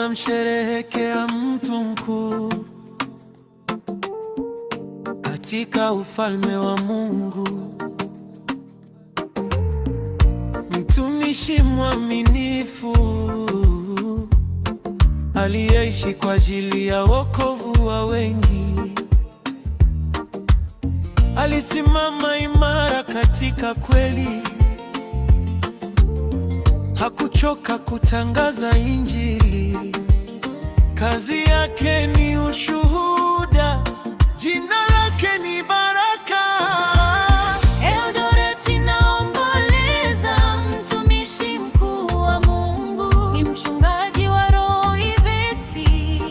tunamsherehekea mtu mkuu katika ufalme wa Mungu, mtumishi mwaminifu aliyeishi kwa ajili ya wokovu wa wengi. Alisimama imara katika kweli, hakuchoka kutangaza Injili. Kazi yake ni ushuhuda, jina lake ni baraka. Eldoret naomboleza mtumishi mkuu wa Mungu, ni mchungaji wa roho Ivesi,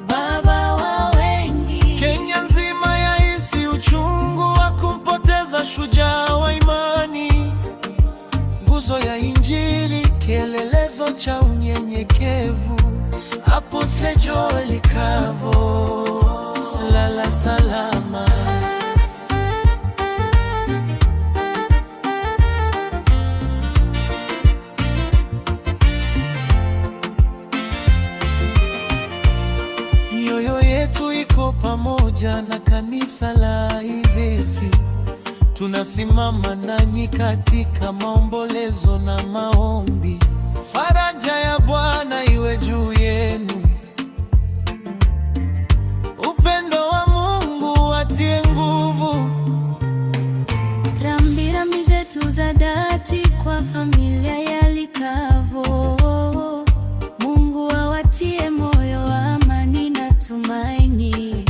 baba wa wengi. Kenya nzima yahisi uchungu wa kumpoteza shujaa wa imani, nguzo ya Injili, kielelezo cha unyenyekevu. Apostle Joel Kavo, lala salama. Mioyo yetu iko pamoja na kanisa la Ivesi. Tunasimama nanyi katika maombolezo na maombi. Faraja ya Bwana iwe juu yenu. Upendo wa Mungu watie nguvu. Rambirambi zetu za dhati kwa familia ya Likavo. Mungu awatie moyo wa amani na tumaini.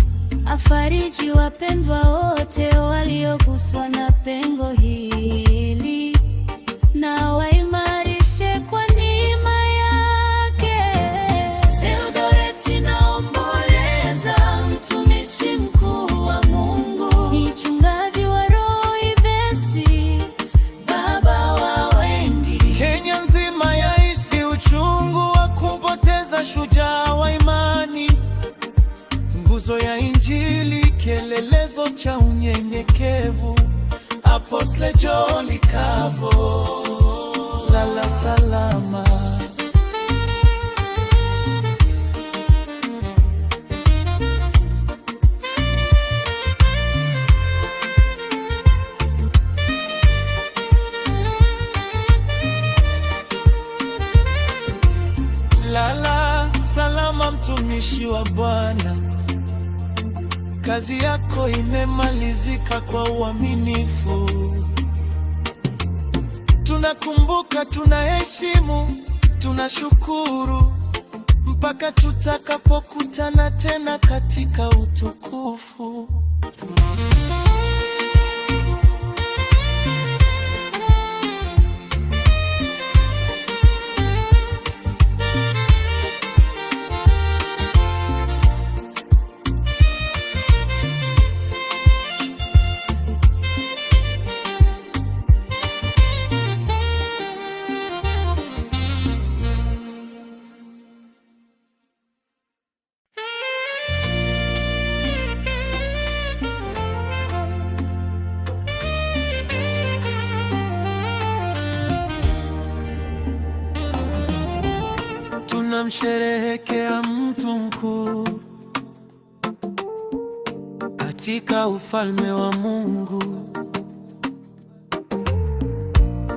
Afariji wapendwa wote walioguswa na pengo hili, na waimarishe kwa neema yake. Eldoret naomboleza mtumishi mkuu wa Mungu, ni mchungaji wa roho Ivesi, baba wa wengi. Kenya nzima yahisi uchungu wa kumpoteza shujaa wa imani, nguzo ya Injili, kielelezo cha unyenyekevu. Apostle Joel Kavo, lala salama. Lala salama, mtumishi wa Bwana. Kazi yako imemalizika kwa uaminifu. Tunakumbuka, tunaheshimu, tunashukuru mpaka tutakapokutana tena katika utukufu. Tunamsherehekea mtu mkuu katika ufalme wa Mungu,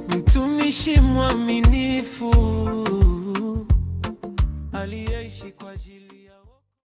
mtumishi mwaminifu aliyeishi kwa ajili